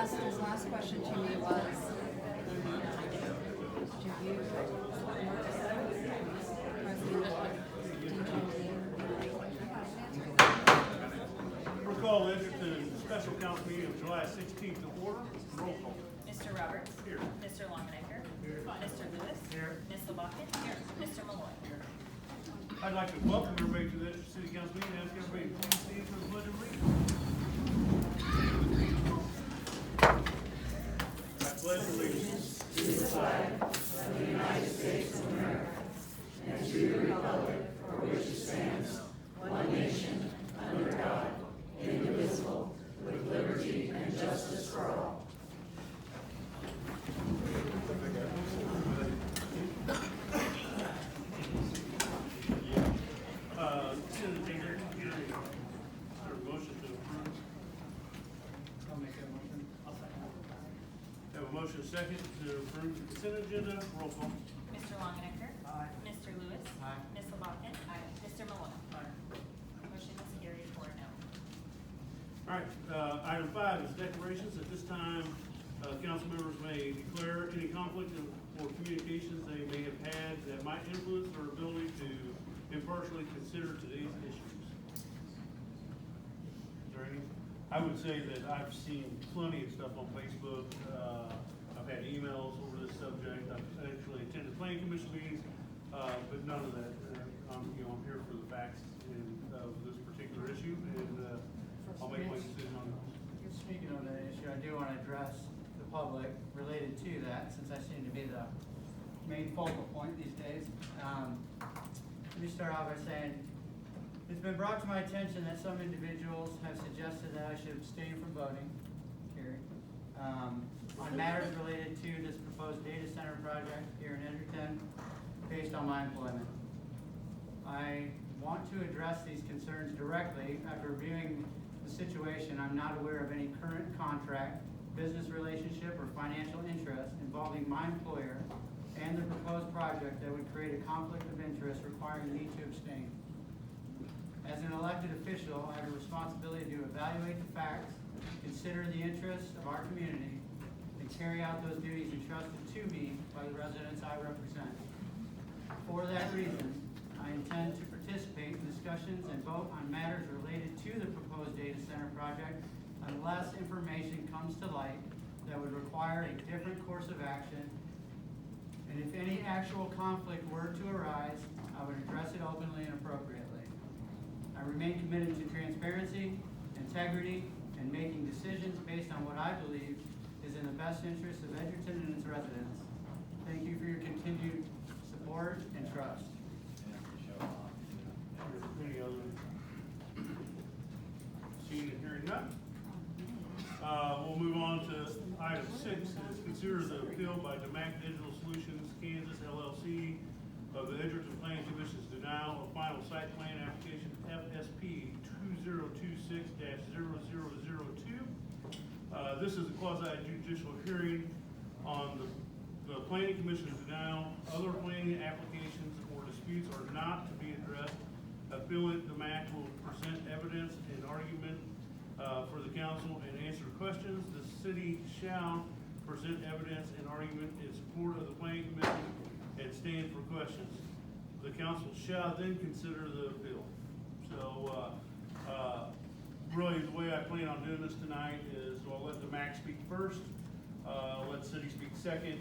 his last question to me was, do you Recall Edgerton special council meeting of July 16th to order. Roll call. Mr. Roberts. Here. Mr. Longenecker. Here. Mr. Lewis. Here. Ms. LaBaca. Here. Mr. Malloy. I'd like to welcome everybody to the Edgerton City Council meeting and ask everybody to please stand for the pledge of allegiance. I pledge allegiance to the flag of the United States of America and to the republic for which it stands, one nation, under God, indivisible, with liberty and justice for all. Motion to approve. I'll make that motion. I'll second. Have a motion second to approve the consent agenda. Roll call. Mr. Longenecker. Aye. Mr. Lewis. Aye. Ms. LaBaca. Aye. Mr. Malloy. Aye. Motion is carried 4-0. All right, item 5 is declarations. At this time, council members may declare any conflict or communications they may have had that might influence their ability to impartially consider today's issues. Is there any? I would say that I've seen plenty of stuff on Facebook. I've had emails over this subject. I've actually attended planning commission meetings, but none of that. I'm here for the facts of this particular issue, and I'll make my decision on it. Speaking on that issue, I do want to address the public related to that, since I seem to be the main focal point these days. Let me start off by saying, it's been brought to my attention that some individuals have suggested that I should abstain from voting, Carrie, on matters related to this proposed data center project here in Edgerton, based on my employment. I want to address these concerns directly. After reviewing the situation, I'm not aware of any current contract, business relationship, or financial interest involving my employer and the proposed project that would create a conflict of interest requiring me to abstain. As an elected official, I have a responsibility to evaluate the facts, consider the interests of our community, and carry out those duties entrusted to me by the residents I represent. For that reason, I intend to participate in discussions and vote on matters related to the proposed data center project unless information comes to light that would require a different course of action. And if any actual conflict were to arise, I would address it openly and appropriately. I remain committed to transparency, integrity, and making decisions based on what I believe is in the best interest of Edgerton and its residents. Thank you for your continued support and trust. Any other? Seeing and hearing none. We'll move on to item 6. Is consider the appeal by DAMAC Digital Solutions Kansas LLC of the Edgerton Planning Commission's denial of final site plan application FSP 2026-0002. This is a quasi-judicial hearing on the Planning Commission's denial. Other planning applications or disputes are not to be addressed. Appellant DAMAC will present evidence and argument for the council and answer questions. The city shall present evidence and argument in support of the planning commission and stand for questions. The council shall then consider the appeal. So, really, the way I plan on doing this tonight is I'll let DAMAC speak first, let city speak second,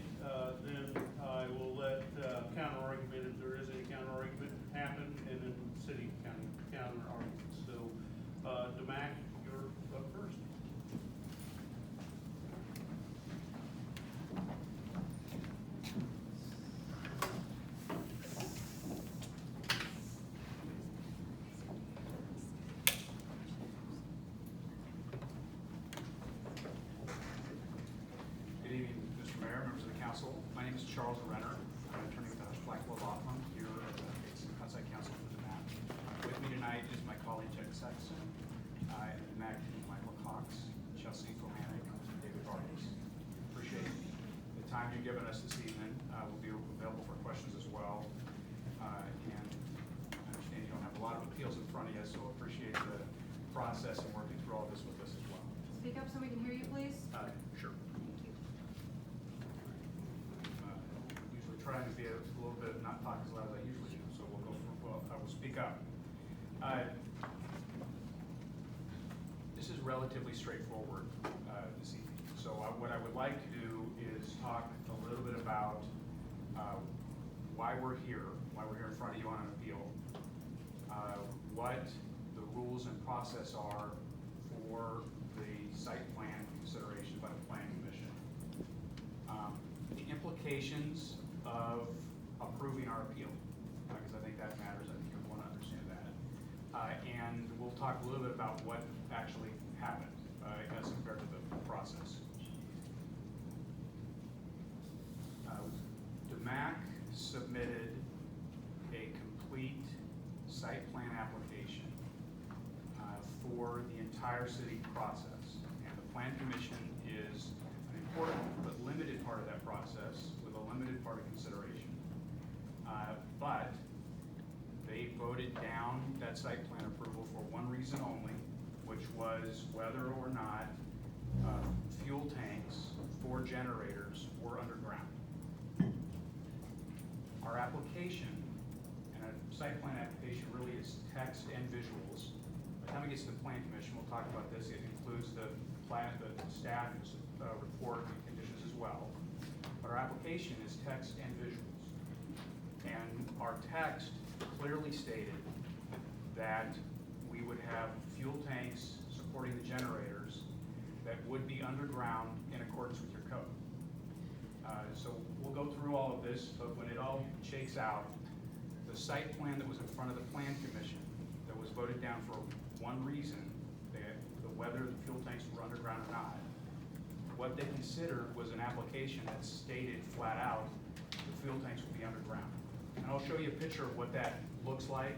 then I will let counter argument, if there is any counter argument, happen, and then city counter argument. So, DAMAC, you're up first. Good evening, Mr. Mayor, members of the council. My name is Charles Renner. I'm an attorney with the Blackwell Law Firm here at the outside council for the DAMAC. With me tonight is my colleague Ted Sexton, and the DAMAC team, Michael Cox, Chelsea Kohanek, and David Vargas. Appreciate the time you've given us this evening. We'll be available for questions as well. And I understand you don't have a lot of appeals in front of you, so appreciate the process and working through all this with us as well. Speak up so we can hear you, please. to be a little bit, not talk as loud as I usually do, so I will speak up. This is relatively straightforward this evening. So what I would like to do is talk a little bit about why we're here in front of you on an appeal, what the rules and process are for the site plan consideration by the Planning Commission, the implications of approving our appeal, because I think that matters. I think you want to understand that. And we'll talk a little bit about what actually happened as compared to the process. DAMAC submitted a complete site plan application for the entire city process. And the Plan Commission is an important but limited part of that process with a limited part of consideration. But they voted down that site plan approval for one reason only, which was whether or not fuel tanks for generators were underground. Our application, and a site plan application really is text and visuals. By the time it gets to the Plan Commission, we'll talk about this. It includes the staff report and conditions as well. But our application is text and visuals. And our text clearly stated that we would have fuel tanks supporting the generators that would be underground in accordance with your code. So we'll go through all of this, but when it all shakes out, the site plan that was in front of the Plan Commission that was voted down for one reason, whether the fuel tanks were underground or not, what they considered was an application that stated flat out the fuel tanks would be underground. And I'll show you a picture of what that looks like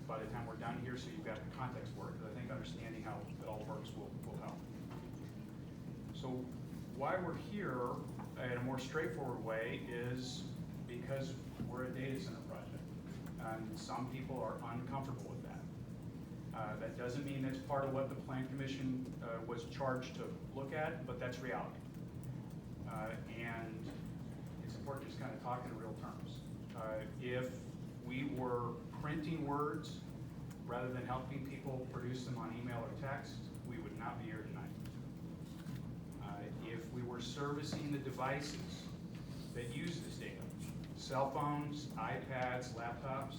by the time we're done here, so you've got the context for it, because I think understanding how it all works will help. So why we're here in a more straightforward way is because we're a data center project. And some people are uncomfortable with that. That doesn't mean that's part of what the Plan Commission was charged to look at, but that's reality. And it's important to just kind of talk in real terms. If we were printing words rather than helping people produce them on email or text, we would not be here tonight. If we were servicing the devices that use this data, cell phones, iPads, laptops,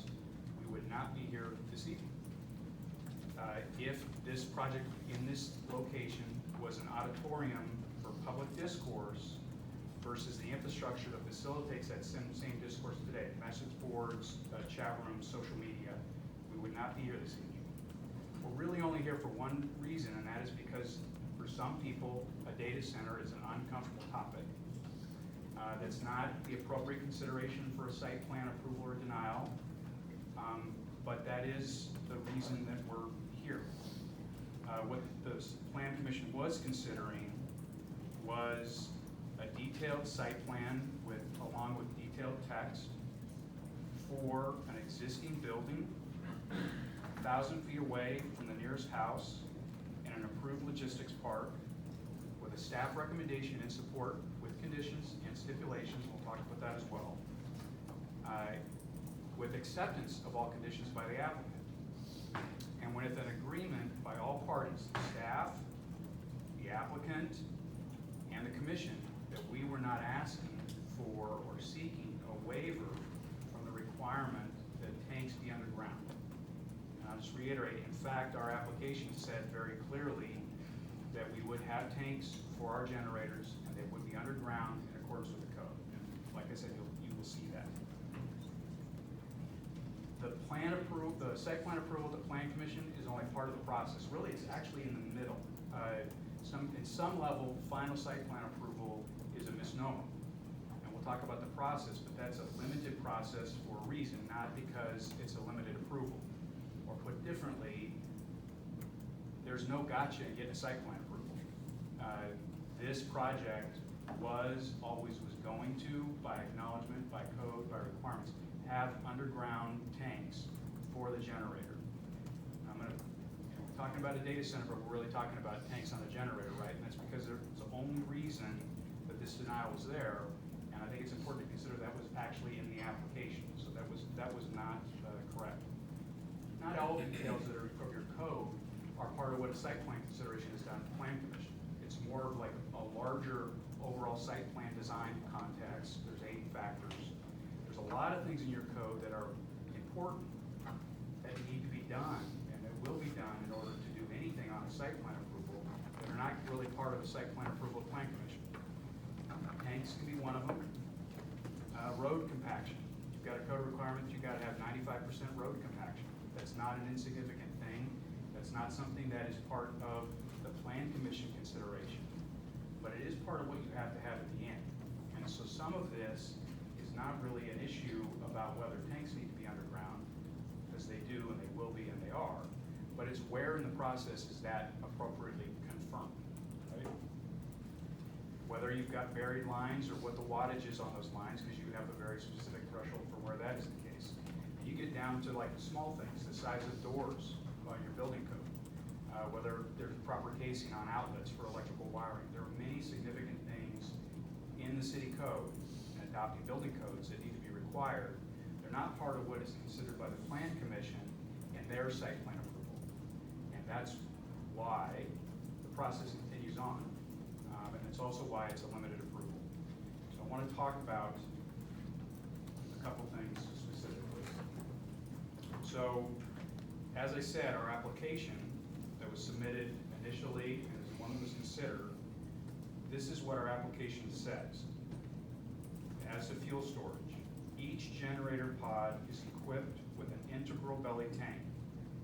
we would not be here this evening. If this project in this location was an auditorium for public discourse versus the infrastructure that facilitates that same discourse today, message boards, chat rooms, social media, we would not be here this evening. We're really only here for one reason, and that is because for some people, a data center is an uncomfortable topic. That's not the appropriate consideration for a site plan approval or denial, but that is the reason that we're here. What the Plan Commission was considering was a detailed site plan along with detailed text for an existing building 1,000 feet away from the nearest house in an approved logistics park with a staff recommendation in support with conditions and stipulations, we'll talk about that as well, with acceptance of all conditions by the applicant. And with an agreement by all parties, the staff, the applicant, and the commission, that we were not asking for or seeking a waiver from the requirement that tanks be underground. And I'll just reiterate, in fact, our application said very clearly that we would have tanks for our generators and they would be underground in accordance with the code. And like I said, you will see that. The site plan approval at the Plan Commission is only part of the process. Really, it's actually in the middle. In some level, final site plan approval is a misnomer. And we'll talk about the process, but that's a limited process for a reason, not because it's a limited approval. Or put differently, there's no gotcha in getting a site plan approval. This project always was going to, by acknowledgement, by code, by requirements, have underground tanks for the generator. We're talking about a data center, but we're really talking about tanks on the generator, right? And that's because it's the only reason that this denial was there. And and I think it's important to consider that was actually in the application, so that was not correct. Not all details that are of your code are part of what a site plan consideration is done at the Plan Commission. It's more of like a larger overall site plan design context. There's 8 factors. There's a lot of things in your code that are important that need to be done and that will be done in order to do anything on a site plan approval that are not really part of a site plan approval of Plan Commission. Tanks can be one of them. Road compaction. You've got a code requirement, you've got to have 95% road compaction. That's not an insignificant thing. That's not something that is part of the Plan Commission consideration. But it is part of what you have to have at the end. And so some of this is not really an issue about whether tanks need to be underground, because they do and they will be and they are, but it's where in the process is that appropriately confirmed, right? Whether you've got buried lines or what the wattage is on those lines, because you have a very specific threshold for where that is the case. And you get down to like the small things, the size of doors on your building code, whether there's proper casing on outlets for electrical wiring. There are many significant things in the city code and adopting building codes that need to be required. They're not part of what is considered by the Plan Commission in their site plan approval. And that's why the process continues on. And it's also why it's a limited approval. So I want to talk about a couple things specifically. So, as I said, our application that was submitted initially and is the one that was considered, this is what our application says. As to fuel storage, each generator pod is equipped with an integral belly tank,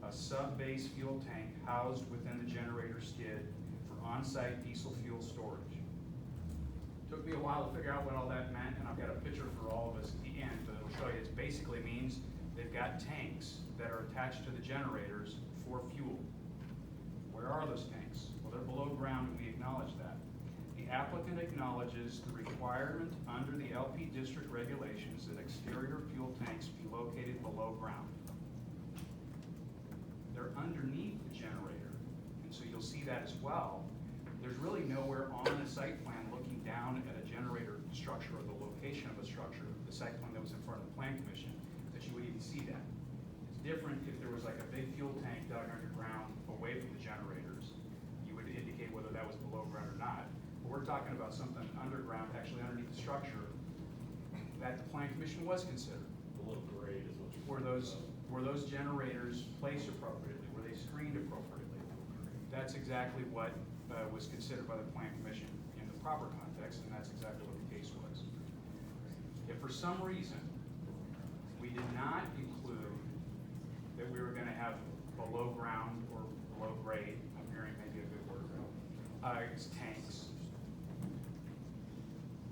a sub-base fuel tank housed within the generator skid for on-site diesel fuel storage. Took me a while to figure out what all that meant, and I've got a picture for all of us at the end, but it'll show you. It basically means they've got tanks that are attached to the generators for fuel. Where are those tanks? Well, they're below ground, and we acknowledge that. The applicant acknowledges the requirement under the LP district regulations that exterior fuel tanks be located below ground. They're underneath the generator, and so you'll see that as well. There's really nowhere on the site plan looking down at a generator structure or the location of a structure, the site plan that was in front of the Plan Commission, that you would even see that. It's different if there was like a big fuel tank dug underground away from the generators. You would indicate whether that was below ground or not. But we're talking about something underground, actually underneath the structure, that the Plan Commission was considered. Below grade is what you. Were those generators placed appropriately? Were they screened appropriately? That's exactly what was considered by the Plan Commission in the proper context, and that's exactly what the case was. If for some reason we did not include that we were going to have below ground or below grade, I'm hearing maybe a good word, tanks,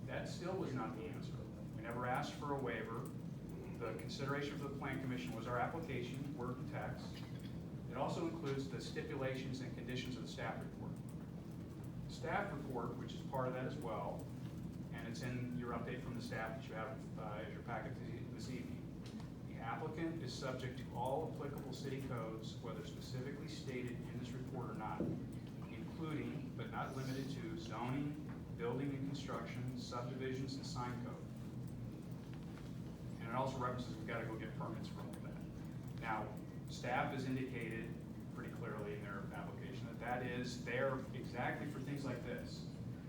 that still was not the answer. We never asked for a waiver. The consideration for the Plan Commission was our application, word and text. It also includes the stipulations and conditions of the staff report. Staff report, which is part of that as well, and it's in your update from the staff that you have as your packet this evening. The applicant is subject to all applicable city codes, whether specifically stated in this report or not, including but not limited to zoning, building and construction, subdivisions, and sign code. And it also references we've got to go get permits for all of that. Now, staff has indicated pretty clearly in their application that that is there exactly for things like this.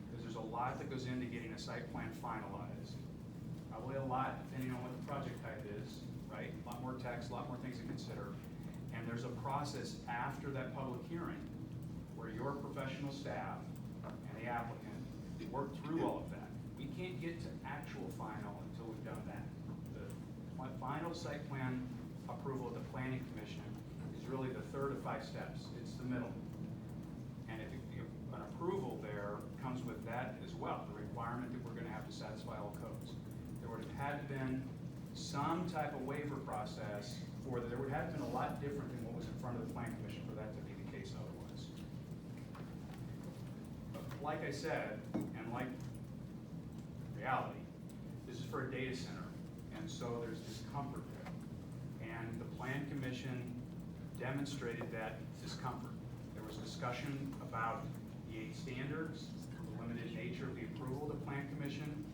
Because there's a lot that goes into getting a site plan finalized. Probably a lot depending on what the project type is, right? A lot more text, a lot more things to consider. And there's a process after that public hearing where your professional staff and the applicant work through all of that. We can't get to actual final until we've done that. The final site plan approval of the Planning Commission is really the third of 5 steps. It's the middle. And if an approval there comes with that as well, the requirement that we're going to have to satisfy all codes. There would have had to been some type of waiver process for that. There would have been a lot different than what was in front of the Planning Commission for that to be the case otherwise. But like I said, and like reality, this is for a data center, and so there's discomfort there. And the Plan Commission demonstrated that discomfort. There was discussion about the 8 standards, the limited nature of the approval of the Plan Commission,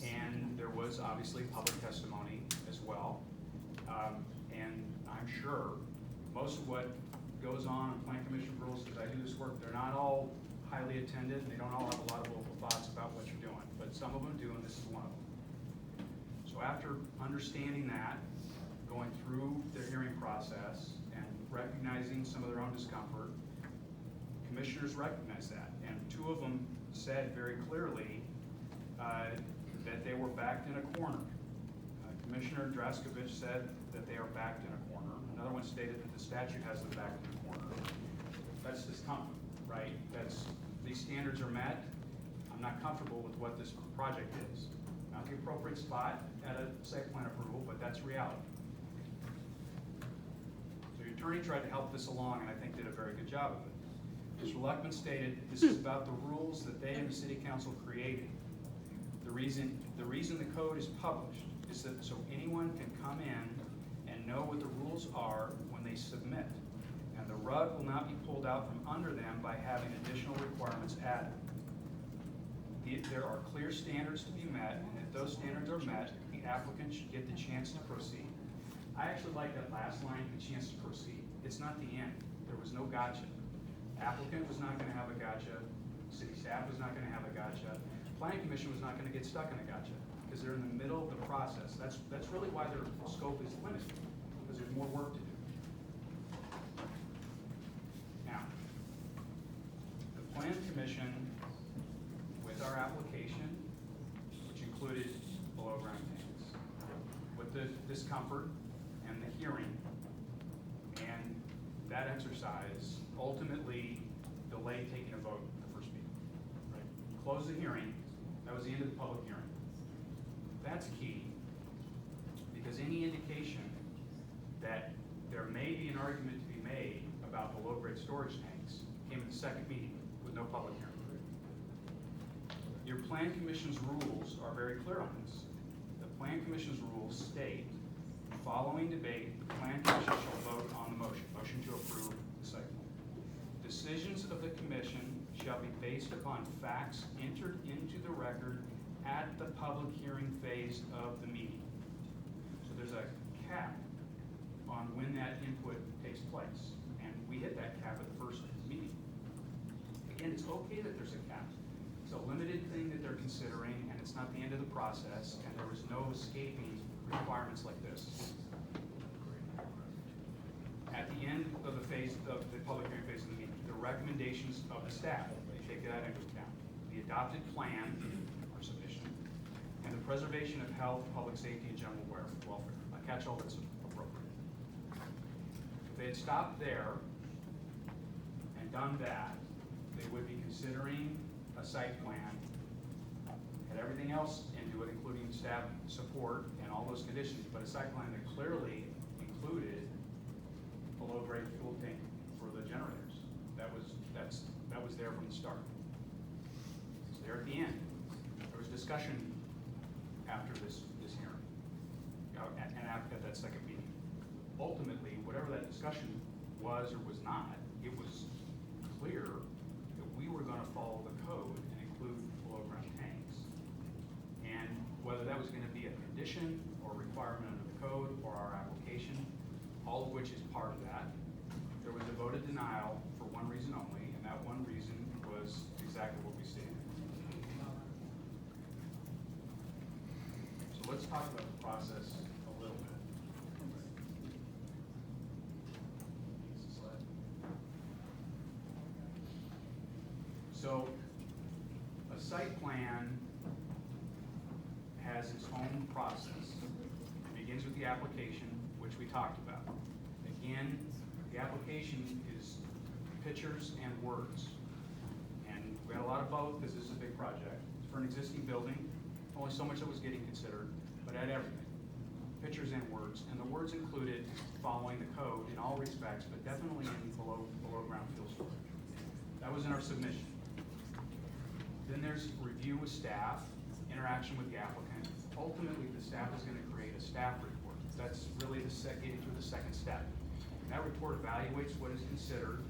and was obviously public testimony as well. And I'm sure most of what goes on in Plan Commission rules, as I do this work, they're not all highly attended, and they don't all have a lot of local thoughts about what you're doing, but some of them do, and this is one of them. So after understanding that, going through the hearing process, and recognizing some of their own discomfort, commissioners recognize that, and two of them said very clearly that they were backed in a corner. Commissioner Draskovich said that they are backed in a corner. Another one stated that the statute has them backed in a corner. That's discomfort, right? These standards are met. I'm not comfortable with what this project is. Not the appropriate spot at a site plan approval, but that's reality. So your attorney tried to help this along, and I think did a very good job of it. Mr. Luckman stated this is about the rules that they and the city council created. The reason the code is published is that so anyone can come in and know what the rules are when they submit. And the rug will not be pulled out from under them by having additional requirements added. There are clear standards to be met, and if those standards are met, the applicant should get the chance to proceed. I actually like that last line, the chance to proceed. It's not the end. There was no gotcha. Applicant was not going to have a gotcha. City staff was not going to have a gotcha. Planning Commission was not going to get stuck in a gotcha because they're in the middle of the process. That's really why their scope is limited, because there's more work to do. Now, the Planning Commission, with our application, which included below ground tanks, with the discomfort and the hearing, and that exercise ultimately delayed taking a vote at the first meeting. Right? Close the hearing. That was the end of the public hearing. That's key, because any indication that there may be an argument to be made about the low-grade storage tanks came at the second meeting with no public hearing. Your Plan Commission's rules are very clear on this. The Plan Commission's rules state, following debate, the Plan Commission shall vote on the motion to approve the site plan. Decisions of the commission shall be based upon facts entered into the record at the public hearing phase of the meeting. So there's a cap on when that input takes place, and we hit that cap at the first meeting. Again, it's okay that there's a cap. It's a limited thing that they're considering, and it's not the end of the process, and there was no escaping requirements like this. At the end of the phase of the public hearing phase of the meeting, the recommendations of the staff, they take that into account. The adopted plan or submission, and the preservation of health, public safety, and general welfare. A catch-all that's appropriate. If they had stopped there and done that, they would be considering a site plan, had everything else into it, including staff support and all those conditions, but a site plan that clearly included a low-grade fuel tank for the generators. That was there from the start. It's there at the end. There was discussion after this hearing, and after that second meeting. Ultimately, whatever that discussion was or was not, it was clear that we were going to follow the code and include below-ground tanks. And whether that was going to be a condition or requirement under the code or our application, all of which is part of that, there was a voted denial for one reason only, and that one reason was exactly what we stated. So let's talk about the process a little bit. So a site plan has its own process. It begins with the application, which we talked about. Again, the application is pictures and words. And we had a lot of both because this is a big project. It's for an existing building, only so much that was getting considered, but it had everything. Pictures and words. And the words included following the code in all respects, but definitely in below ground fuel storage. That was in our submission. Then there's review with staff, interaction with the applicant. Ultimately, the staff is going to create a staff report. That's really getting through the second step. And that report evaluates what is considered,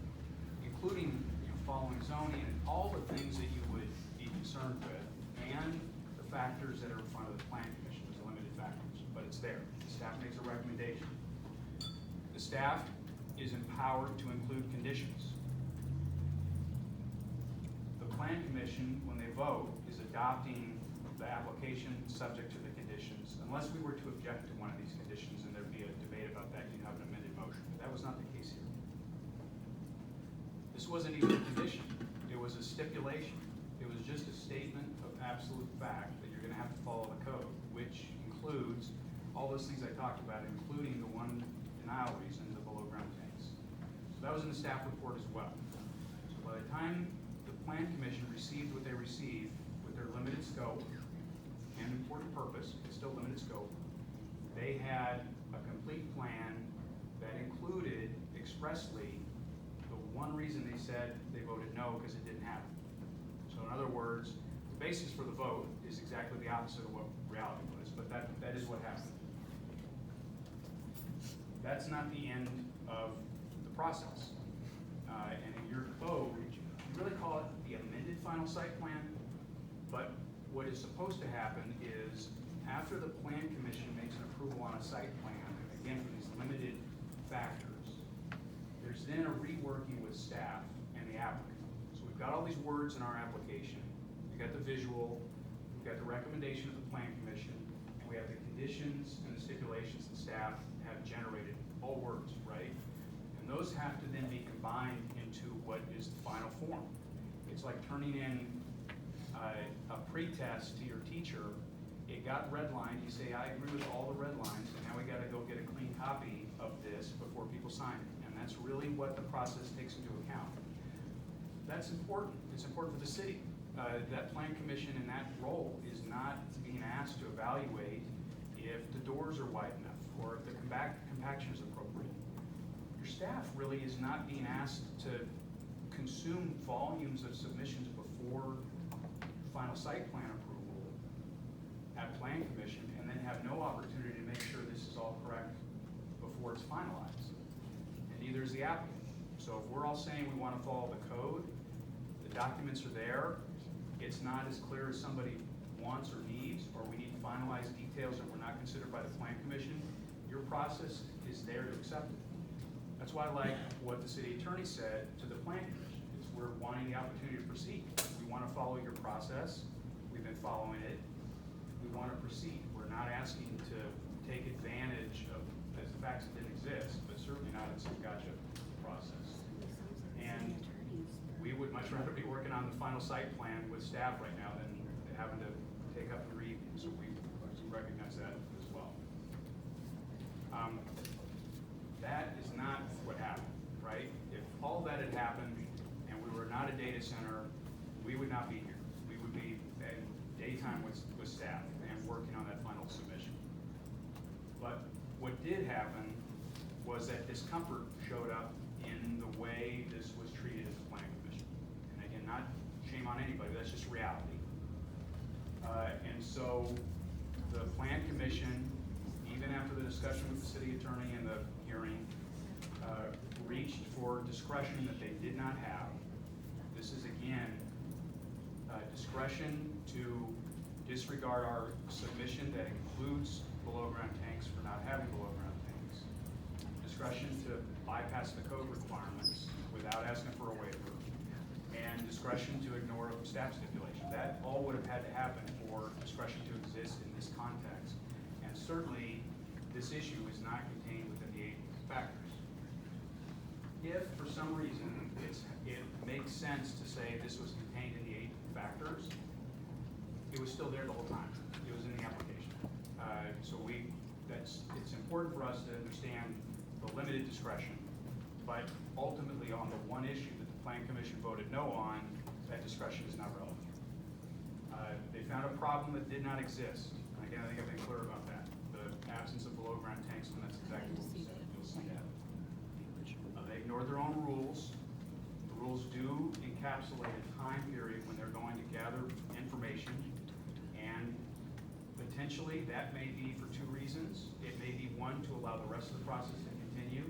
including following zoning and all the things that you would be concerned with, and the factors that are in front of the Planning Commission. There's a but it's there. The staff makes a recommendation. The staff is empowered to include conditions. The Plan Commission, when they vote, is adopting the application subject to the conditions. Unless we were to object to one of these conditions and there'd be a debate about that, you'd have an amended motion. That was not the case here. This wasn't even a condition. It was a stipulation. It was just a statement of absolute fact that you're gonna have to follow the code, which includes all those things I talked about, including the one denial reason, the below ground tanks. So that was in the staff report as well. So by the time the Plan Commission received what they received with their limited scope and important purpose, it's still limited scope, they had a complete plan that included expressly the one reason they said they voted no, because it didn't happen. So in other words, the basis for the vote is exactly the opposite of what reality was, but that is what happened. That's not the end of the process. And in your code, you really call it the amended final site plan, but what is supposed to happen is after the Plan Commission makes an approval on a site plan, again for these limited factors, there's then a reworking with staff and the applicant. So we've got all these words in our application. We've got the visual, we've got the recommendation of the Plan Commission, and we have the conditions and the stipulations that staff have generated, all words, right? And those have to then be combined into what is the final form. It's like turning in a pretest to your teacher. It got redlined, you say, I agree with all the red lines, and now we gotta go get a clean copy of this before people sign it. And that's really what the process takes into account. That's important. It's important for the city. That Plan Commission in that role is not being asked to evaluate if the doors are wide enough or if the compaction is appropriate. Your staff really is not being asked to consume volumes of submissions before final site plan approval at Plan Commission and then have no opportunity to make sure this is all correct before it's finalized. And neither is the applicant. So if we're all saying we want to follow the code, the documents are there, it's not as clear as somebody wants or needs, or we need finalized details that were not considered by the Plan Commission, your process is there to accept it. That's why I like what the city attorney said to the Plan Commission, is we're wanting the opportunity to proceed. We want to follow your process. We've been following it. We want to proceed. We're not asking to take advantage of the facts that didn't exist, but certainly not in some gotcha process. And we would much rather be working on the final site plan with staff right now than having to take up and read, so we recognize that as well. That is not what happened, right? If all that had happened and we were not a data center, we would not be here. We would be in daytime with staff and working on that final submission. But what did happen was that discomfort showed up in the way this was treated at the Plan Commission. And again, not shame on anybody, that's just reality. And so the Plan Commission, even after the discussion with the city attorney and the hearing, reached for discretion that they did not have. This is again, discretion to disregard our submission that includes below ground tanks for not having below ground tanks. Discretion to bypass the code requirements without asking for a waiver, and discretion to ignore staff stipulation. That all would have had to happen for discretion to exist in this context. And certainly, this issue is not contained within the 8 factors. If for some reason it makes sense to say this was contained in the 8 factors, it was still there the whole time. It was in the application. So it's important for us to understand the limited discretion, but ultimately on the one issue that the Plan Commission voted no on, that discretion is not relevant. They found a problem that did not exist. And again, I think I've been clear about that. The absence of below ground tanks, and that's exactly what we said. You'll see that. They ignored their own rules. The rules do encapsulate a time period when they're going to gather information, and potentially that may be for 2 reasons. It may be one, to allow the rest of the process to continue,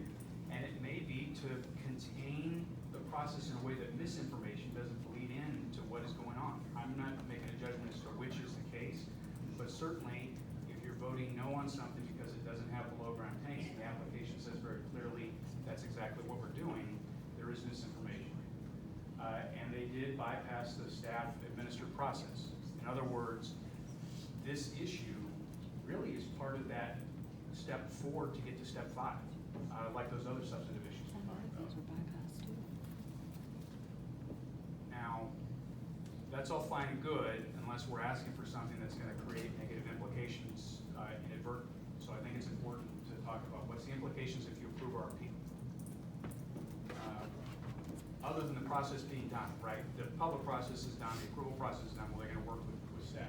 and it may be to contain the process in a way that misinformation doesn't bleed into what is going on. I'm not making a judgment as to which is the case, but certainly if you're voting no on something exactly what we're doing, there is misinformation. And they did bypass the staff administered process. In other words, this issue really is part of that step 4 to get to step 5, like those other substantive issues we talked about. Now, that's all fine and good unless we're asking for something that's going to create negative implications inadvertently. So I think it's important to talk about what's the implications if you approve our appeal. Other than the process being done, right? The public process is done, the approval process is done, well, they're going to work with staff.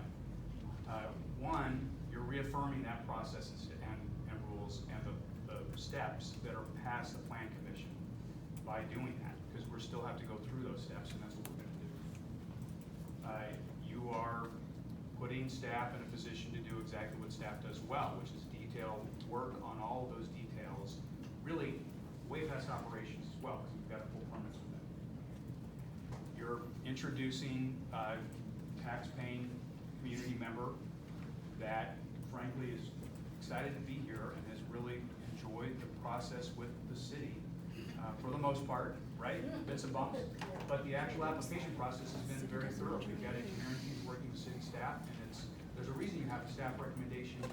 One, you're reaffirming that process and rules and the steps that are past the plan commission by doing that, because we still have to go through those steps, and that's what we're going to do. You are putting staff in a position to do exactly what staff does well, which is detailed work on all of those details, really way past operations as well, because we've got to pull permits with them. You're introducing a tax-paying community member that frankly is excited to be here and has really enjoyed the process with the city for the most part, right? Bits and bumps. But the actual application process has been very thorough. We've got engineering teams working with city staff, and there's a reason you have a staff recommendation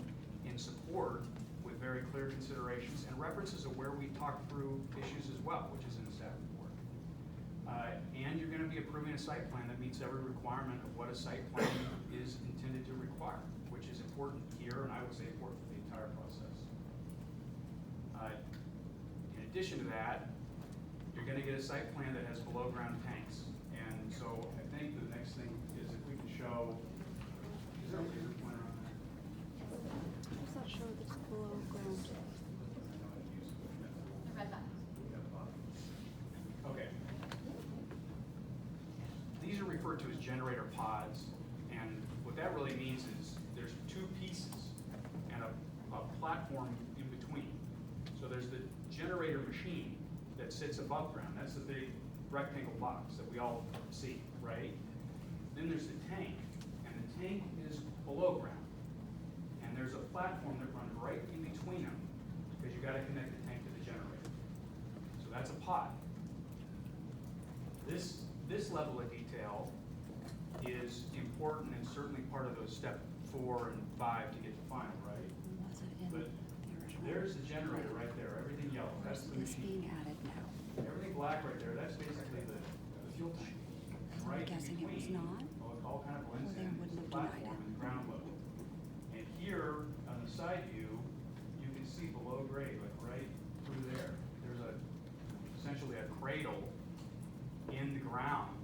in support with very clear considerations and references of where we talk through issues as well, which is in the staff report. And you're going to be approving a site plan that meets every requirement of what a site plan is intended to require, which is important here, and I would say important for the entire process. In addition to that, you're going to get a site plan that has below ground tanks. And so I think the next thing is if we can show, is there a laser pointer on there? Does that show that's below ground? The red button. Okay. These are referred to as generator pods, and what that really means is there's 2 pieces and a platform in between. So there's the generator machine that sits above ground. That's the big rectangle box that we all see, right? Then there's the tank, and the tank is below ground. And there's a platform that runs right in between them, because you got to connect the tank to the generator. So that's a pod. This level of detail is important and certainly part of those step 4 and 5 to get to final, right? Was it in But the original? there's the generator right there, everything yellow, Or that's is the this machine. being added now? Everything black right there, that's basically the fuel tank. And I'm right in guessing it was between, not. well, it all kind of blends Or they in, wouldn't it's the have denied platform it. and the ground level. And here, on the side view, you can see below grade, like right through there, there's essentially a cradle in the ground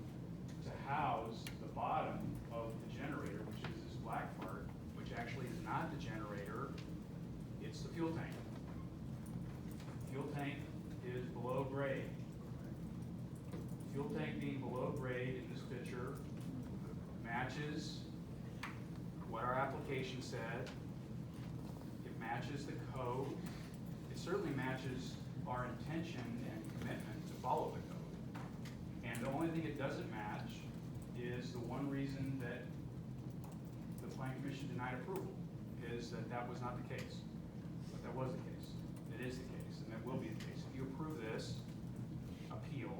to house the bottom of the generator, which is this black part, which actually is not the generator, it's the fuel tank. Fuel tank is below grade. Fuel tank being below grade in this picture matches what our application said. It matches the code. It certainly matches our intention and commitment to follow the code. And the only thing it doesn't match is the one reason that the Plan Commission denied approval, is that that was not the case. But that was the case. It is the case, and that will be the case. If you approve this appeal,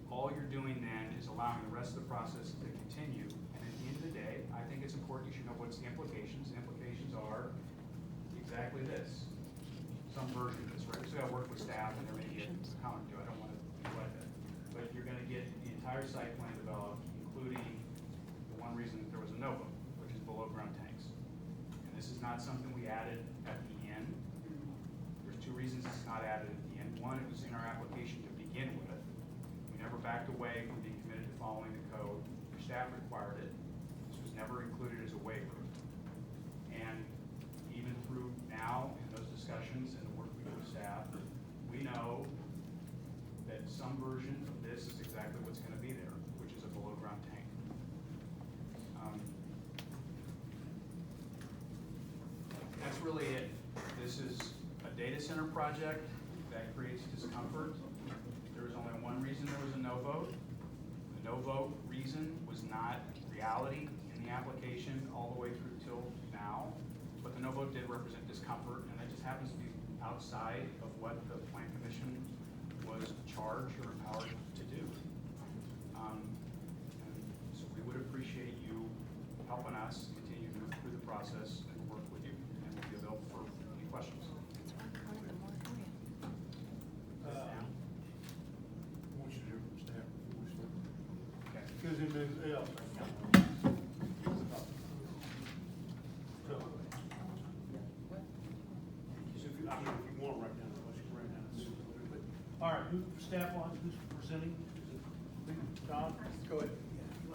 all you're doing then is allowing the rest of the process to continue. And at the end of the day, I think it's important you should know what's the implications. The implications are exactly this. Some version of this, right? We still gotta work with staff and there may be a comment to. I don't want to do like that. But you're gonna get the entire site plan developed, including the one reason that there was a no vote, which is below ground tanks. And this is not something we added at the end. There's 2 reasons it's not added at the end. One, it was in our application to begin with. We never backed away from being committed to following the code. Your staff required it. This was never included as a waiver. And even through now in those discussions and the work we do with staff, we know that some version of this is exactly what's going to be there, which is a below ground tank. That's really it. This is a data center project that creates discomfort. There was only one reason there was a no vote. The no vote reason was not reality in the application all the way through till now, but the no vote did represent discomfort, and that just happens to be outside of what the Plan Commission was charged or empowered to do. And so we would appreciate you helping us continue to move through the process and work with you, and we'll be available for any questions. I want you to hear from staff before we start. Okay. Because in the, yeah. So, if you, I mean, if you want to write down the question, write down the but, all right, staff wise, who's presenting? Is it Todd? Go ahead.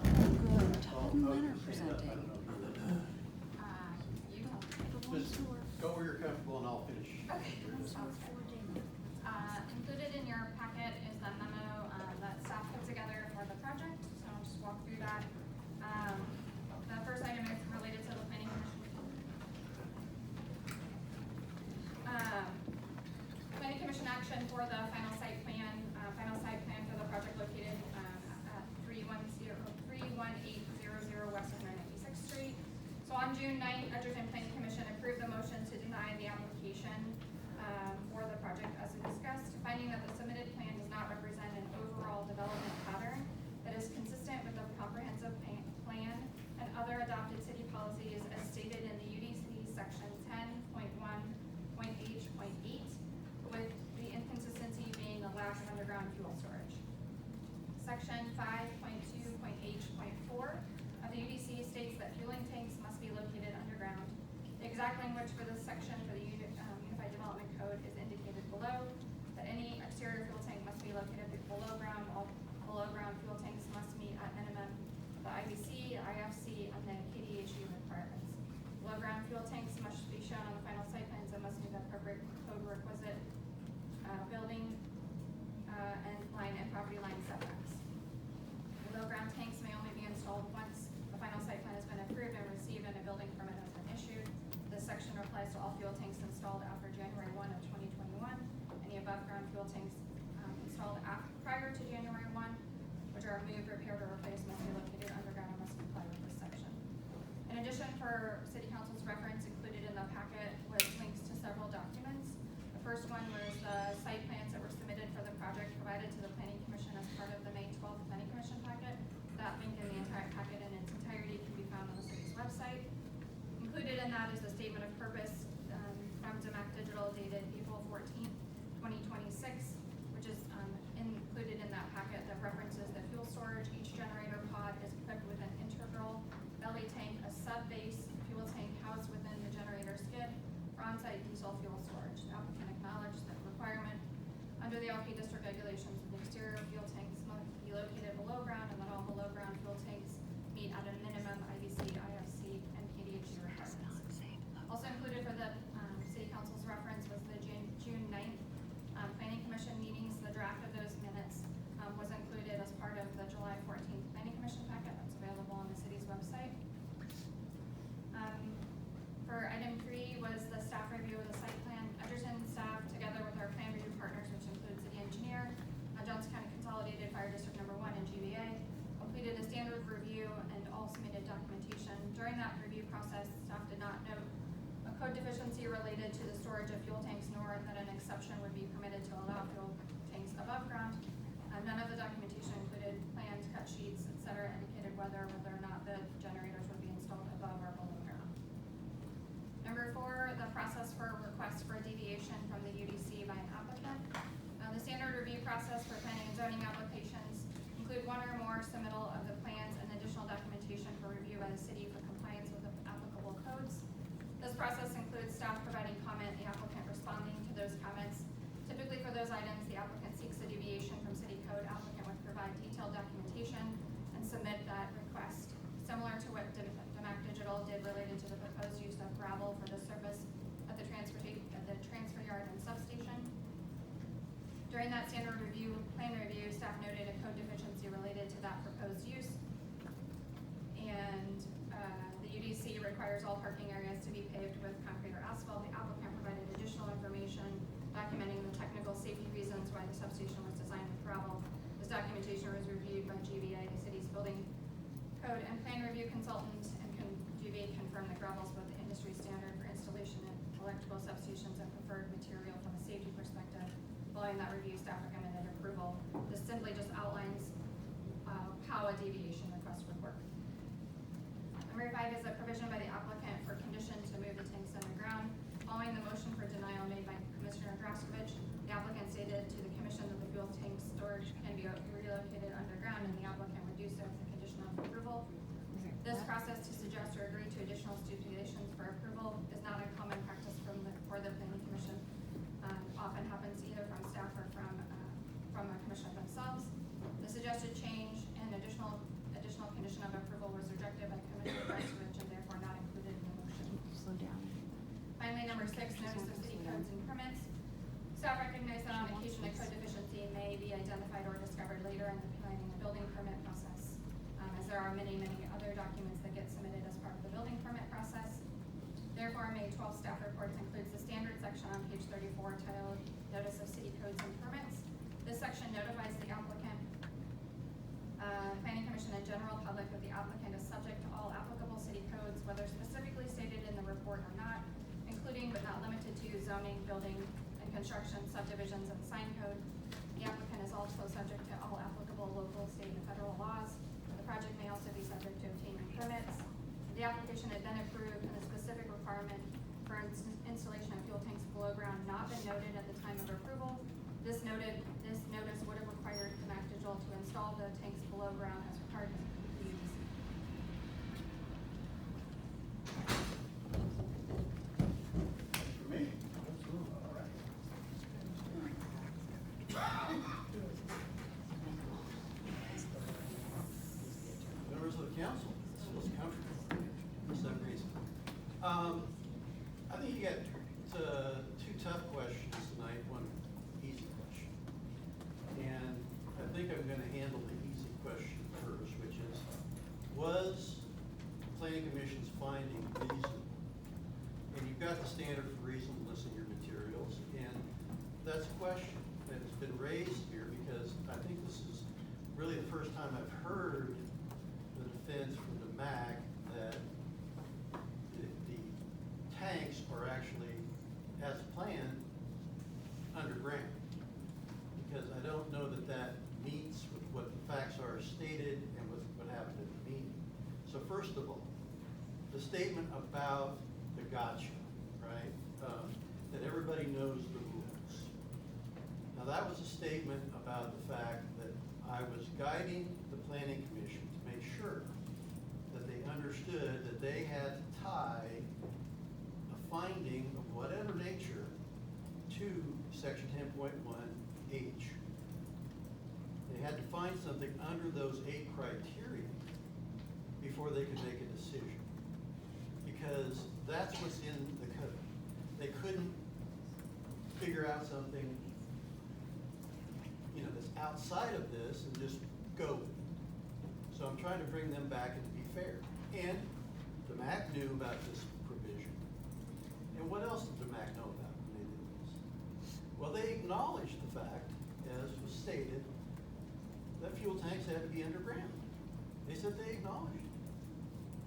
Good, Todd and Lynn are presenting. You go. The ones Just who are. go where you're comfortable and I'll finish. Okay. Sounds good. Included in your packet is the memo that staff put together for the project, so I'll just walk through that. The first item is related to the planning commission. Planning commission action for the final site plan for the project located at 31800 West 196th Street. So on June 9th, Edgerton Planning Commission approved the motion to deny the application for the project as discussed, finding that the submitted plan does not represent an overall development pattern that is consistent with the comprehensive plan and other adopted city policies as stated in the UDC section 10.1.H.8, with the inconsistency being the lack of underground fuel storage. Section 5.2.H.4 of the UDC states that fueling tanks must be located underground. The exact language for this section for the Unified Development Code is indicated below, that any exterior fuel tank must be located below ground. All below ground fuel tanks must meet at minimum the IBC, IFC, and then KDHE requirements. Below ground fuel tanks must be shown on the final site plans and must meet the appropriate code requisite building and line and property line setbacks. Below ground tanks may only be installed once the final site plan has been approved and received and a building permit has been issued. This section applies to all fuel tanks installed after January 1 of 2021. Any above ground fuel tanks installed prior to January 1, which are moved, repaired, or replaced, must be located underground and must comply with this section. In addition, for City Council's reference, included in the packet was links to several documents. The first one was the site plans that were submitted for the project provided to the Planning Commission as part of the May 12th Planning Commission packet. That link in the entire packet in its entirety can be found on the city's website. Included in that is the statement of purpose from DAMAC Digital dated April 14th, 2026, which is included in that packet that references the fuel storage. Each generator pod is equipped with an integral belly tank, a sub-base fuel tank housed within the generator skid for on-site diesel fuel storage. The applicant acknowledged that requirement under the LP district regulations, the exterior fuel tanks must be located below ground and that all below ground fuel tanks meet at a minimum IBC, IFC, and KDHE requirements. Also included for the City Council's reference was the June 9th Planning Commission meetings. The draft of those minutes was included as part of the July 14th Planning Commission packet that's available on the city's website. For item 3 was the staff review of the site plan. Edgerton staff, together with our plan review partners, which include city engineer, Johnson County Consolidated Fire District Number 1 and GBA, completed a standard review and all submitted documentation. During that review process, staff did not note a code deficiency related to the storage of fuel tanks, nor that an exception would be permitted to allow fuel tanks above ground. None of the documentation included plans, cut sheets, etc., indicated whether or not the generators would be installed above or below ground. Number 4, the process for request for deviation from the UDC by an applicant. The standard review process for planning and zoning applications include one or more submittal of the plans and additional documentation for review by the city for compliance with the applicable codes. This process includes staff providing comment, the applicant responding to those comments. Typically for those items, the applicant seeks a deviation from city code. Applicant would provide detailed documentation and submit that request, similar to what DAMAC Digital did related to the proposed use of gravel for the surface at the transfer yard and substation. During that standard review, plan review, staff noted a code deficiency related to that proposed use. And the UDC requires all parking areas to be paved with concrete or asphalt. The applicant provided additional information documenting the technical safety reasons why the substation was designed with gravel. This documentation was reviewed by GBA, the city's building code and plan review consultant, and GBA confirmed that gravel is both the industry standard for installation in electrical substations and preferred material from a safety perspective. Following that review, staff recommended a approval. This simply just outlines how a deviation request would work. Number 5 is a provision by the applicant for condition to move the tanks underground. Following the motion for denial made by Commissioner Draskovich, the applicant stated to the commission that the fuel tank storage can be relocated underground, and the applicant would do so as a condition of approval. This process to suggest or agree to additional stipulations for approval is not a common practice for the planning commission. Often happens either from staff or from a commissioner themselves. The suggested change and additional condition of approval was rejected by Commissioner Draskovich and therefore not included in the motion. Slow down. Finally, number 6, notice of city codes and permits. Staff recognize that on occasion a code deficiency may be identified or discovered later in the planning and building permit process, as there are many other documents that get submitted as part of the building permit process. Therefore, May 12 staff reports includes the standard section on page 34 titled Notice of City Codes and Permits. This section notifies the applicant, planning commission, and general public that the applicant is subject to all applicable city codes, whether specifically stated in the report or not, including but not limited to zoning, building, and construction, subdivisions, and sign code. The applicant is also subject to all applicable local, state, and federal laws. The project may also be subject to obtaining permits. The application had been approved and the specific requirement for installation of fuel tanks below ground not been noted at the time of approval. This notice would have required DAMAC Digital to install the tanks below ground as part of the UDC. For me? All right. Members of the council, this feels comfortable for some reason. I think you got 2 tough questions tonight, 1 easy question. And I think I'm gonna handle the easy question first, which is, was the planning commission's finding reasonable? And you've got the standard for reasonableness in your materials, and that's a question that has been raised here because I think this is really the first time I've heard the defense from the MAC that the tanks are actually, as planned, underground. Because I don't know that that meets with what the facts are stated and with what happened at the meeting. So first of all, the statement about the gotcha, right? That everybody knows the rules. Now that was a statement about the fact that I was guiding the planning commission to make sure that they understood that they had to tie a finding of whatever nature to section 10.1H. They had to find something under those 8 criteria before they could make a decision. Because that's what's in the code. They couldn't figure out something, that's outside of this and just go with it. So I'm trying to bring them back and be fair. And the MAC knew about this provision. And what else did the MAC know about when they did this? Well, they acknowledged the fact, as was stated, that fuel tanks had to be underground. They said they acknowledged it.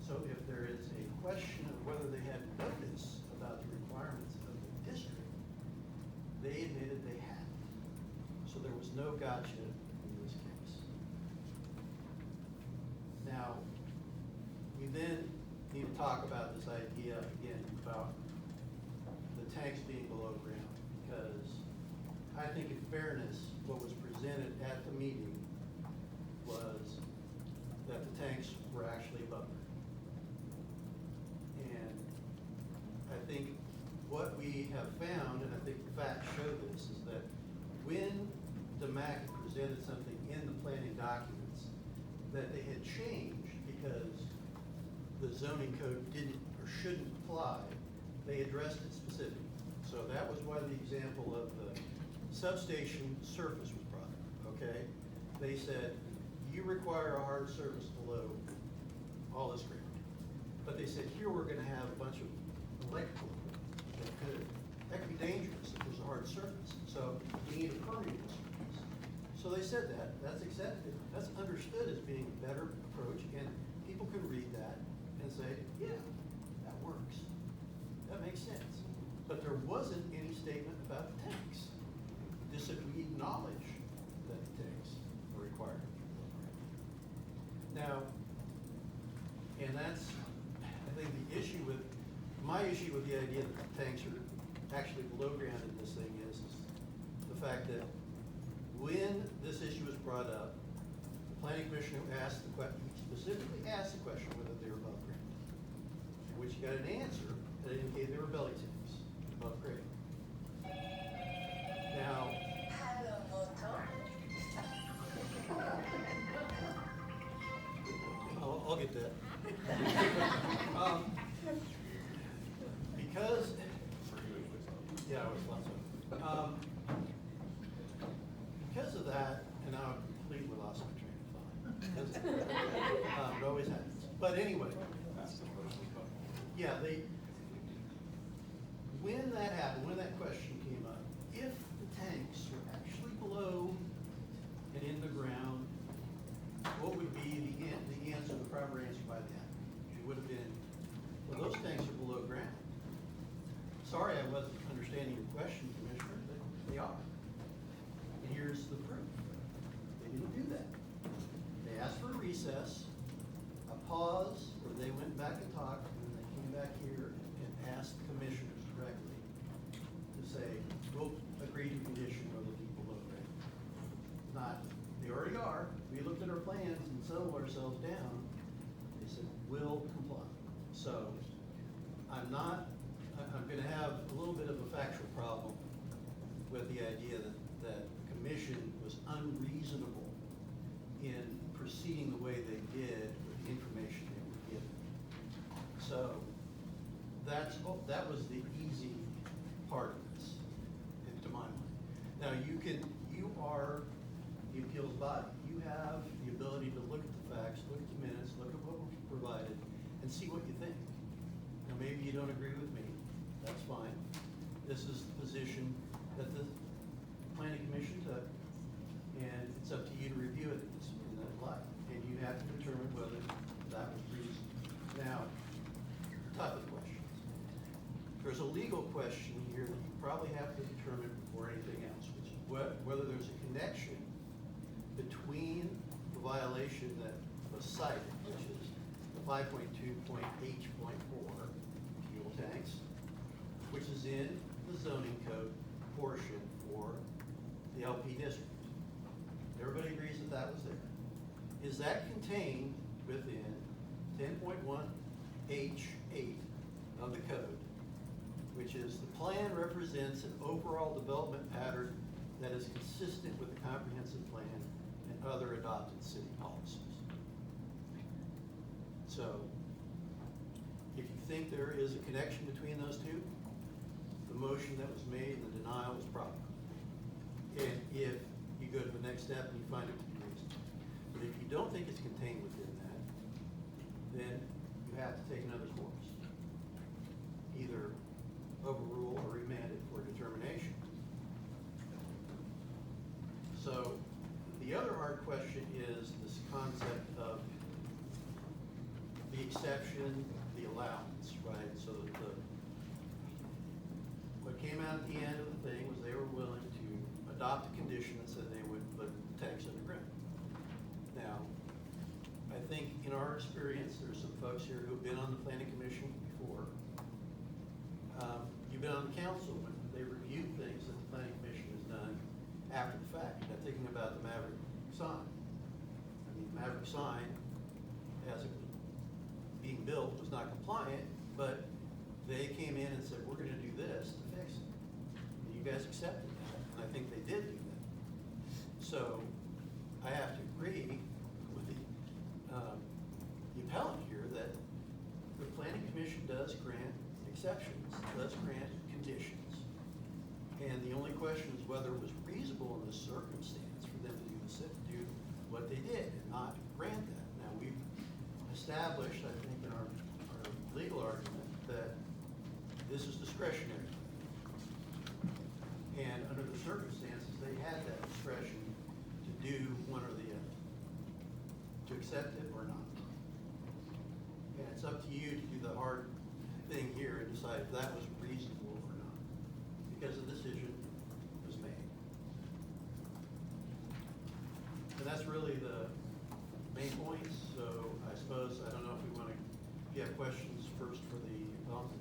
So if there is a question of whether they had notice about the requirements of the district, they admitted they had. So there was no gotcha in this case. Now, we then need to talk about this idea again about the tanks being below ground, because I think in fairness, what was presented at the meeting was that the tanks were actually above ground. And I think what we have found, and I think the facts show this, is that when DAMAC presented something in the planning documents that they had changed because the zoning code didn't or shouldn't apply, they addressed it specifically. So that was why the example of the substation surface was brought up, okay? They said, you require a hard surface below all this ground. But they said, here we're gonna have a bunch of electrical that could be dangerous if there's a hard surface. So we need a permeable surface. So they said that, that's accepted, that's understood as being a better approach, and people can read that and say, yeah, that works. That makes sense. But there wasn't any statement about the tanks. Just said we acknowledge that required. Now, and that's, I think my issue with the idea that the tanks are actually below ground in this thing is the fact that when this issue was brought up, the planning commissioner specifically asked the question whether they were above grade, in which he got an answer that indicated they were belly tanks above grade. Now, I'll get that. Because, yeah, I was thought so. Because of that, and now I've completely lost my train of thought. It always happens. But anyway, yeah, when that happened, when that question came up, if the tanks were actually below and in the ground, what would be the answer, the proper answer by the applicant? It would have been, well, those tanks are below ground. Sorry, I wasn't understanding your question, Commissioner, but they are. And here's the proof. They didn't do that. They asked for a recess, a pause, where they went back and talked, and then they came back here and asked the commissioners directly to say, we'll agree to condition where they'll be below grade. Not, they already are. We looked at our plans and settled ourselves down. They said, we'll comply. So I'm going to have a little bit of a factual problem with the idea that the commission was unreasonable in proceeding the way they did with the information they were given. So that was the easy part of this, to my mind. Now you are the appeals body. You have the ability to look at the facts, look at the minutes, look at what was provided, and see what you think. Now maybe you don't agree with me. That's fine. This is the position that the planning commission took, and it's up to you to review it in that light. And you have to determine whether that was reasonable. Now, type of questions. There's a legal question here that you probably have to determine before anything else, which is whether there's a connection between the violation that was cited, which is the 5.2.H.4 fuel tanks, which is in the zoning code portion for the LP district. Everybody agrees that that was there. Is that contained within 10.1H8 of the code, which is the plan represents an overall development pattern that is consistent with the comprehensive plan and other adopted city policies. So, if you think there is a connection between those two, the motion that was made and the denial was proper. And if you go to the next step and you find it to be reasonable. But if you don't think it's contained within that, then you have to take another course. Either overrule or remand it for determination. So the other hard question is this concept of the exception, the allowance, right? So what came out at the end of the thing was they were willing to adopt a condition that said they would put tanks underground. Now, I think in our experience, there's some folks here who've been on the planning commission before. You've been on the council when they reviewed things that the planning commission has done after the fact. I'm thinking about the Maverick sign. I mean, Maverick sign, as it was being built, was not compliant, but they came in and said, we're going to do this to fix it. And you guys accepted that, and I think they did do that. So I have to agree with the appellant here that the planning commission does grant exceptions, does grant conditions. And the only question is whether it was reasonable in this circumstance for them to do what they did and not grant that. Now, we've established, I think, in our legal argument that this is discretionary. And under the circumstances, they had that discretion to do one or the other, to accept it or not. And it's up to you to do the hard thing here and decide if that was reasonable or not, because the decision was made. And that's really the main points, so I suppose, I don't know if we want to, if you have questions first for the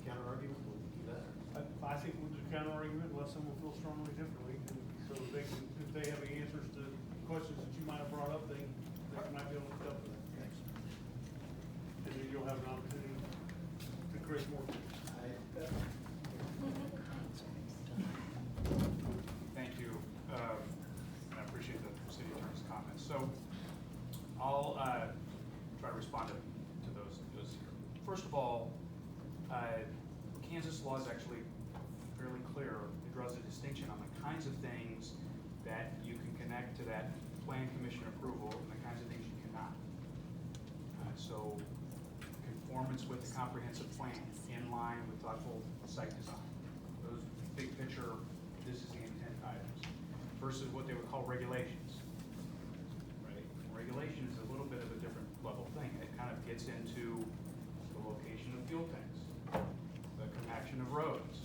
counter argument, we'll do that. I think we'll do counter argument unless someone feels strongly differently, and so they can, if they have any answers to questions that you might have brought up, they might be able to help with that. Thanks. And then you'll have an opportunity to create more. Thank you. I appreciate the city attorney's comments. So I'll try to respond to those here. First of all, Kansas law is actually fairly clear. It draws a distinction on the kinds of things that you can connect to that plan commission approval and the kinds of things you cannot. So conformance with the comprehensive plan, in line with thoughtful site design. Those big picture, this is the intent items, versus what they would call regulations. Right? Regulation is a little bit of a different level thing. It kind of gets into the location of fuel tanks, the compaction of roads,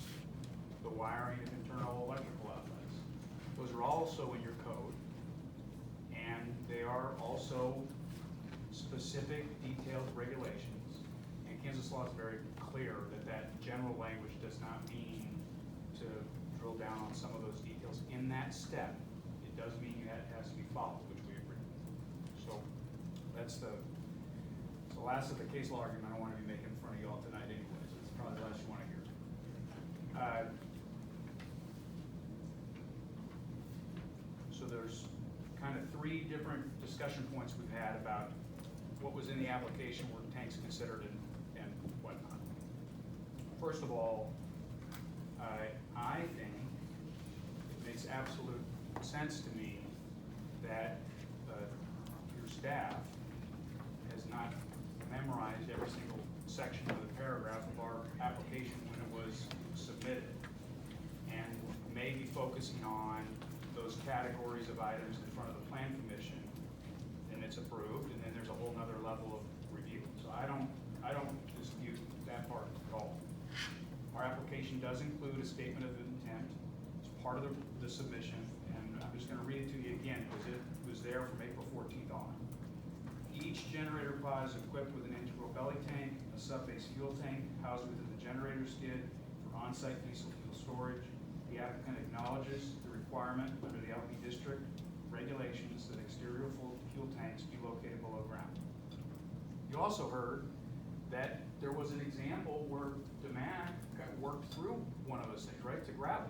the wiring of internal electrical outlets. Those are also in your code, and they are also specific detailed regulations. And Kansas law is very clear that that general language does not mean to drill down on some of those details in that step. It does mean it has to be followed, which we agree with. So that's the last of the case law argument I want to be making in front of you all tonight anyways. It's probably the last you want to hear. So there's kind of three different discussion points we've had about what was in the application, were tanks considered, and whatnot. First of all, I think it makes absolute sense to me that your staff has not memorized every single section of the paragraph of our application when it was submitted, and may be focusing on those categories of items in front of the plan commission, and it's approved, and then there's a whole nother level of review. So I don't dispute that part at all. Our application does include a statement of intent. It's part of the submission, and I'm just going to read it to you again because it was there from April 14th on. Each generator pod is equipped with an integral belly tank, a sub-base fuel tank housed within the generator skid for on-site diesel fuel storage. The applicant acknowledges the requirement under the LP district regulations that exterior fuel tanks be located below ground. You also heard that there was an example where DAMAC worked through one of those things, right, to gravel.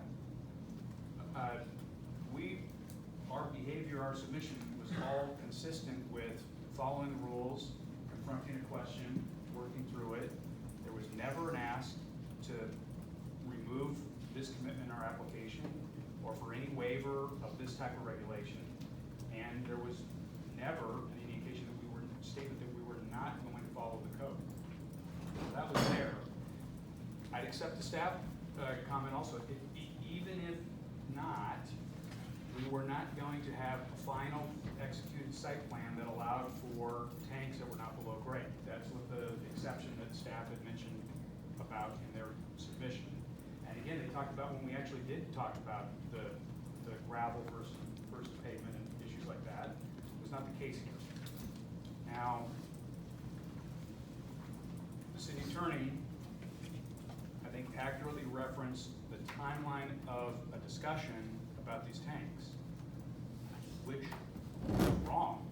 Our behavior, our submission was all consistent with following the rules, confronting a question, working through it. There was never an ask to remove this commitment in our application or for any waiver of this type of regulation. And there was never any indication that statement that we were not going to follow the code. So that was there. I'd accept the staff comment also. Even if not, we were not going to have a final executed site plan that allowed for tanks that were not below grade. That's what the exception that staff had mentioned about in their submission. And again, they talked about when we actually did talk about the gravel versus pavement and issues like that. It was not the case here. Now, the city attorney, I think, accurately referenced the timeline of a discussion about these tanks, which is wrong.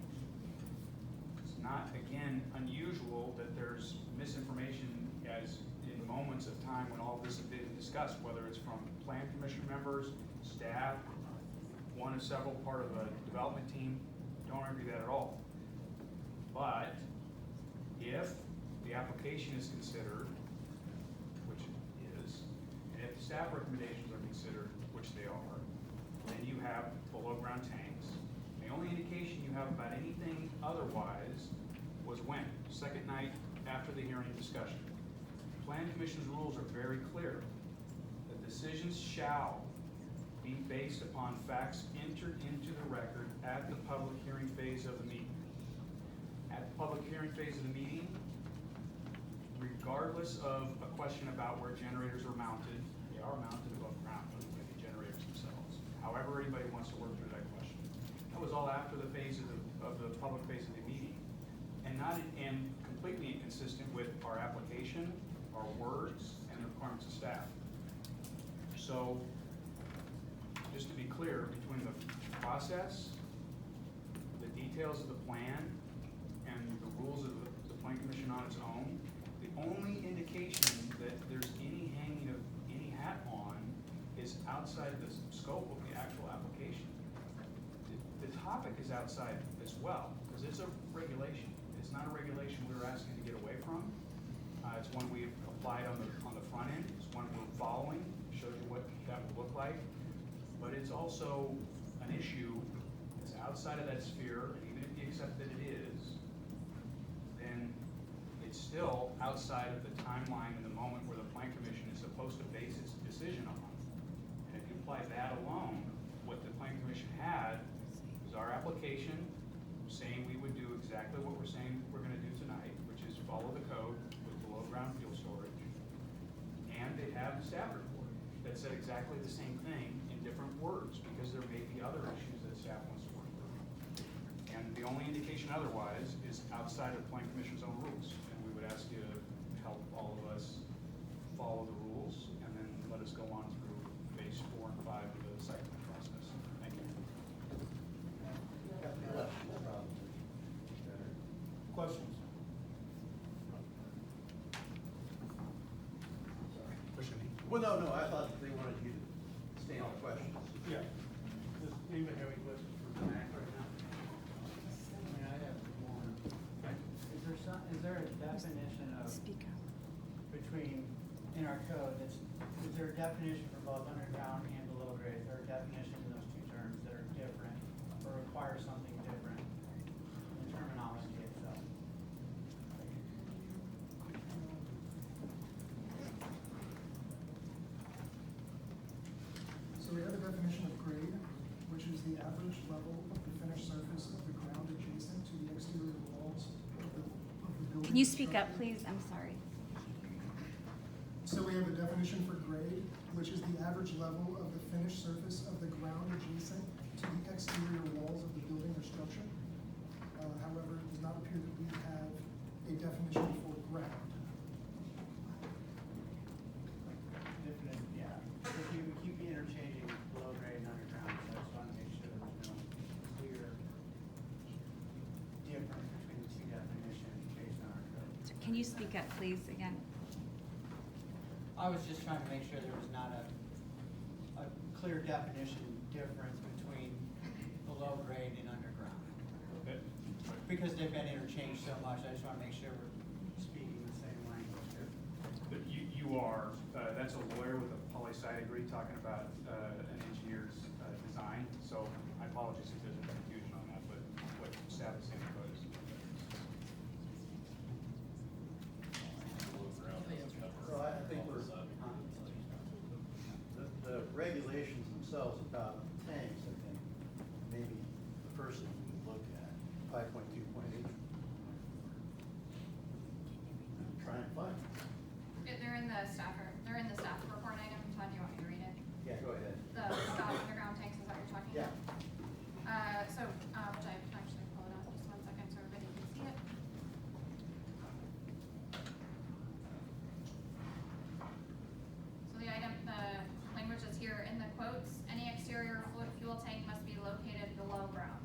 It's not, again, unusual that there's misinformation as in moments of time when all this has been discussed, whether it's from plan commission members, staff, one of several part of a development team. Don't agree that at all. But if the application is considered, which it is, and if the staff recommendations are considered, which they are, then you have below ground tanks. The only indication you have about anything otherwise was when? Second night after the hearing discussion. Plan Commission's rules are very clear. The decisions shall be based upon facts entered into the record at the public hearing phase of the meeting. At the public hearing phase of the meeting, regardless of a question about where generators are mounted, they are mounted above ground, the generators themselves. However anybody wants to work through that question. was all after the phase of the public phase of the meeting, and completely inconsistent with our application, our words, and the requirements of staff. So, just to be clear, between the process, the details of the plan, and the rules of the plan commission on its own, the only indication that there's any hanging of any hat on is outside the scope of the actual application. The topic is outside as well, because it's a regulation. It's not a regulation we're asking to get away from. It's one we've applied on the front end. It's one we're following, shows you what that will look like. But it's also an issue that's outside of that sphere, and even if you accept that it is, then it's still outside of the timeline and the moment where the plan commission is supposed to base its decision on. And if you apply that alone, what the plan commission had was our application saying we would do exactly what we're saying we're gonna do tonight, which is follow the code with below ground fuel storage. And they have the staff report that said exactly the same thing in different words, because there may be other issues that staff wants to work through. And the only indication otherwise is outside of the plan commission's own rules. And we would ask you to help all of us follow the rules, and then let us go on through phase 4 and 5 of the site plan process. Thank you. Questions? Well, no, I thought they wanted you to stay on questions. Yeah. Does anybody have any questions for DAMAC right now? I mean, I have one. Is there a definition of, Speak up. between, in our code, is there a definition for both underground and below grade? Is there a definition in those two terms that are different or require something different in terminology itself? So we have a definition of grade, which is the average level of the finished surface of the ground adjacent to the exterior walls of the building. Can you speak up, structure. please? I'm sorry. So we have a definition for grade, which is the average level of the finished surface of the ground adjacent to the exterior walls of the building or structure. However, it does not appear that we have a definition for ground. Different, yeah. We keep interchanging below grade and underground, so I just want to make sure there's no clear difference between the two definitions based on our code. Can you speak up, please, again? I was just trying to make sure there was not a clear definition difference between below grade and underground. Okay. Because they've been interchanged so much, I just want to make sure we're speaking the same language here. But you are, that's a lawyer with a poli-sci degree talking about an engineer's design, so I apologize if there's a confusion on that, but what staff is saying about is. So I think we're, the regulations themselves about tanks, I think, maybe the first thing we look at, 5.2.8. Try and find it. They're in the staff report item. Todd, do you want me to read it? Yeah, go ahead. The underground tanks is what you're talking Yeah. about? Which I actually pull it up, just 1 second so everybody can see it. So the language is here in the quotes, any exterior fuel tank must be located below ground.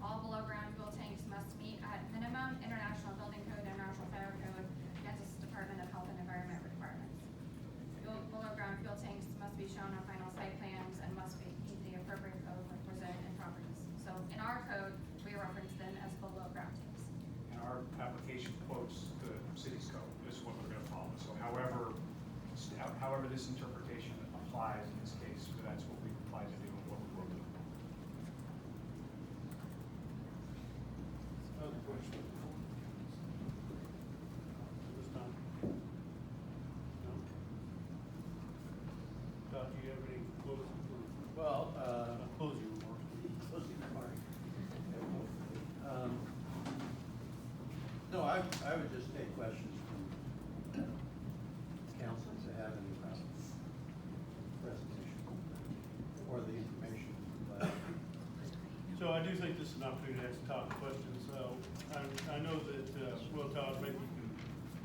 All below ground fuel tanks must meet at minimum International Building Code, International Fire Code, Kansas Department of Health and Environment requirements. Below ground fuel tanks must be shown on final site plans and must meet the appropriate code represented in properties. So in our code, we reference them as below ground tanks. And our application quotes the city's code, this is what we're gonna follow. So however this interpretation applies in this case, that's what we apply to do and what we will do. Other questions? This time? No? Todd, do you have any closing? Well, Closing remarks? closing remark. No, I would just take questions from council to have any presentation or the information. So I do think this is an opportunity to ask Todd questions. I know that, well, Todd, maybe you can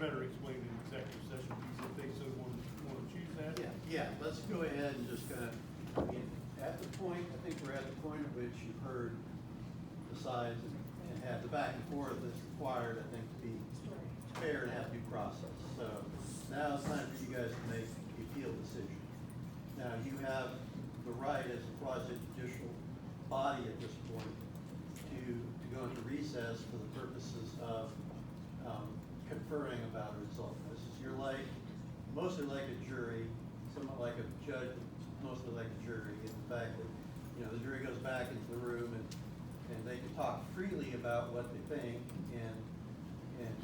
better explain in executive session piece if they so want to choose that. Yeah, let's go ahead and just kind of, I mean, at the point, I think we're at the point at which you've heard the sides and have the back and forth that's required, I think, to be fair and have due process. So now it's time for you guys to make a field decision. Now, you have the right as a quasi-judicial body at this point to go into recess for the purposes of conferring about a result. This is you're like, mostly like a jury, somewhat like a judge, mostly like a jury, in the fact that, you know, the jury goes back into the room and they can talk freely about what they think and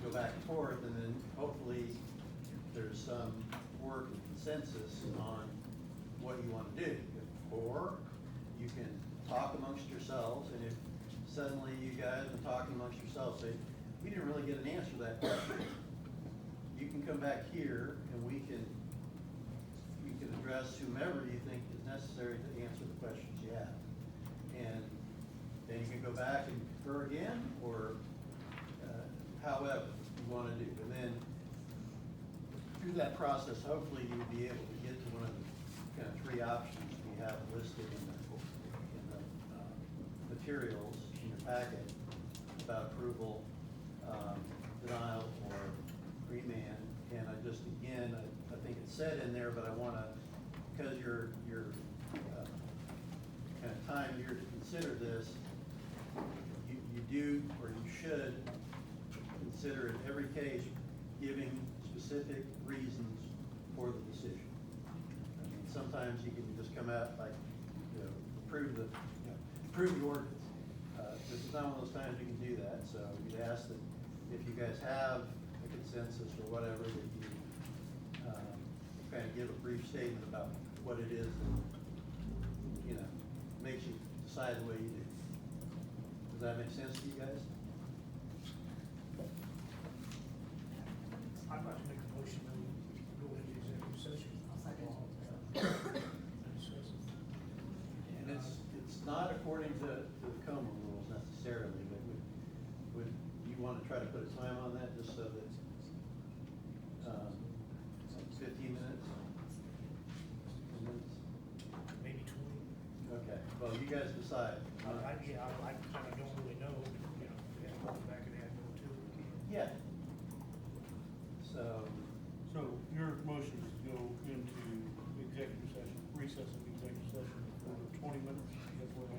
go back and forth, and then hopefully there's some work and consensus on what you want to do. Or you can talk amongst yourselves, and if suddenly you guys are talking amongst yourselves, say, we didn't really get an answer to that question, you can come back here and you can address whomever you think is necessary to answer the questions you have. And then you can go back and confer again, or however you want to do. And then through that process, hopefully you'll be able to get to one of the kind of three options we have listed in the materials in your packet about approval, denial, or remand. And I just, again, I think it's said in there, but I want to, because you're kind of time here to consider this, you do, or you should consider in every case giving specific reasons for the decision. I mean, sometimes you can just come out like, you know, approve the ordinance. This is not one of those times you can do that, so we'd ask that if you guys have a consensus or whatever, that you kind of give a brief statement about what it is that, you know, makes you decide the way you do. Does that make sense to you guys? I'd like to make a motion that we go into executive session. And it's not according to the COMA rules necessarily, but would you want to try to put a time on that, just so that, 15 minutes? 10 minutes? Maybe 20. Okay, well, you guys decide. I kind of don't really know, you know, if we have to go back and add more to it. Yeah. So, your motion is to go into executive session, recess of executive session for 20 minutes. That's what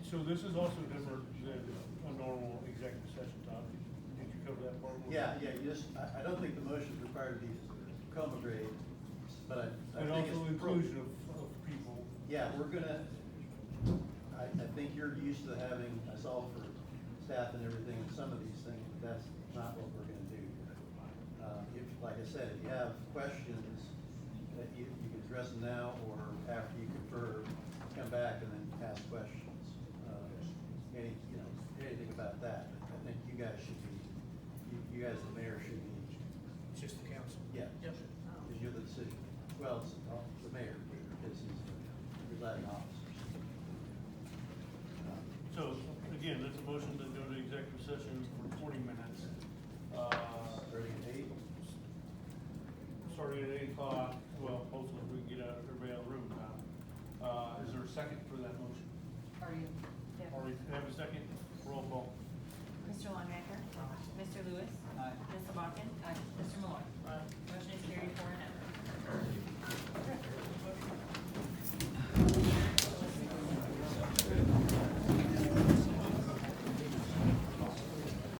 so this is also different than a normal executive session, Todd. Did you cover that part? yeah, you just, I don't think the motion is required to be COMA grade, but I And think it's. also inclusion of people. Yeah, we're gonna, I think you're used to having us all for staff and everything, and some of these things, but that's not what we're gonna do here. If, like I said, if you have questions, that you can address them now, or after you confer, come back and then ask questions. Anything about that, I think you guys should be, you guys, the mayor, should be. It's just the council. Yeah. Yep. Because you're the decision. Well, it's the mayor, because he's the presiding officer. So, again, that's a motion to go to executive session for 20 minutes. Starting at 8. Starting at 8 o'clock, well, hopefully we can get everybody out of the room in time. Is there a second for that motion? Are you? Yeah. Already have a second? Roll call. Mr. Longenecker. Mr. Lewis. Aye. Ms. Sabakin. Mr. Malloy. Motion is carried 4-0.